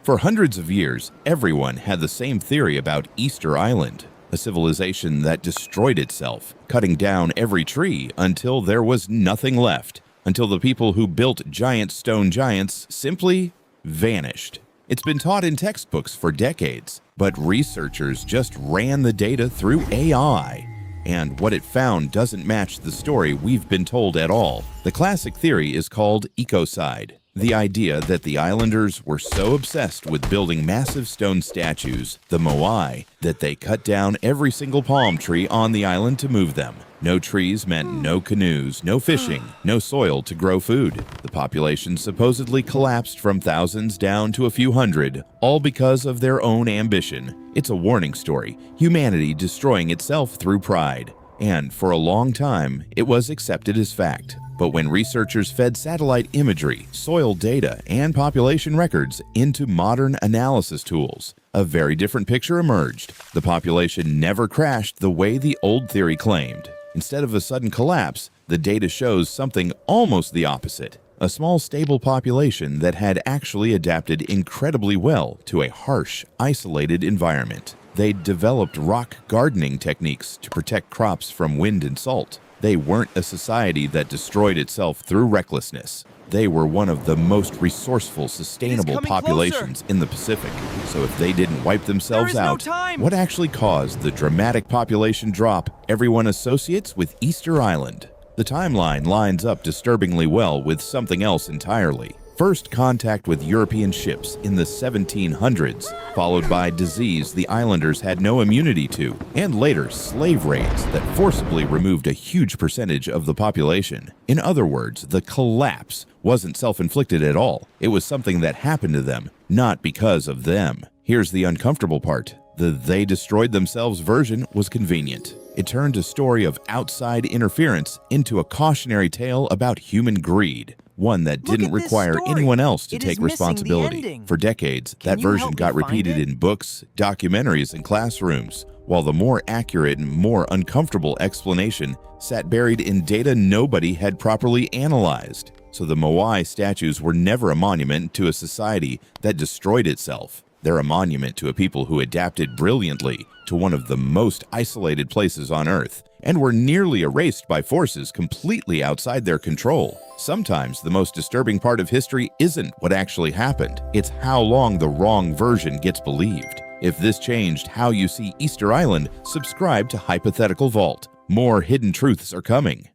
For hundreds of years, everyone had the same theory about Easter Island, a civilization that destroyed itself, cutting down every tree until there was nothing left, until the people who built giant stone giants simply vanished. It's been taught in textbooks for decades, but researchers just ran the data through AI, and what it found doesn't match the story we've been told at all. The classic theory is called ecocide. The idea that the islanders were so obsessed with building massive stone statues, the moai, that they cut down every single palm tree on the island to move them. No trees meant no canoes, no fishing, no soil to grow food. The population supposedly collapsed from thousands down to a few hundred, all because of their own ambition. It's a warning story, humanity destroying itself through pride. And for a long time, it was accepted as fact. But when researchers fed satellite imagery, soil data, and population records into modern analysis tools, a very different picture emerged. The population never crashed the way the old theory claimed. Instead of a sudden collapse, the data shows something almost the opposite. A small, stable population that had actually adapted incredibly well to a harsh, isolated environment. They'd developed rock gardening techniques to protect crops from wind and salt. They weren't a society that destroyed itself through recklessness. They were one of the most resourceful, sustainable populations in the Pacific. So if they didn't wipe themselves out, what actually caused the dramatic population drop everyone associates with Easter Island? The timeline lines up disturbingly well with something else entirely. First contact with European ships in the 1700s, followed by disease the islanders had no immunity to, and later slave raids that forcibly removed a huge percentage of the population. In other words, the collapse wasn't self-inflicted at all. It was something that happened to them, not because of them. Here's the uncomfortable part. The they destroyed themselves version was convenient. It turned a story of outside interference into a cautionary tale about human greed. One that didn't require anyone else to take responsibility. For decades, that version got repeated in books, documentaries, and classrooms, while the more accurate and more uncomfortable explanation sat buried in data nobody had properly analyzed. So the moai statues were never a monument to a society that destroyed itself. They're a monument to a people who adapted brilliantly to one of the most isolated places on Earth, and were nearly erased by forces completely outside their control. Sometimes the most disturbing part of history isn't what actually happened, it's how long the wrong version gets believed. If this changed how you see Easter Island, subscribe to Hypothetical Vault. More hidden truths are coming.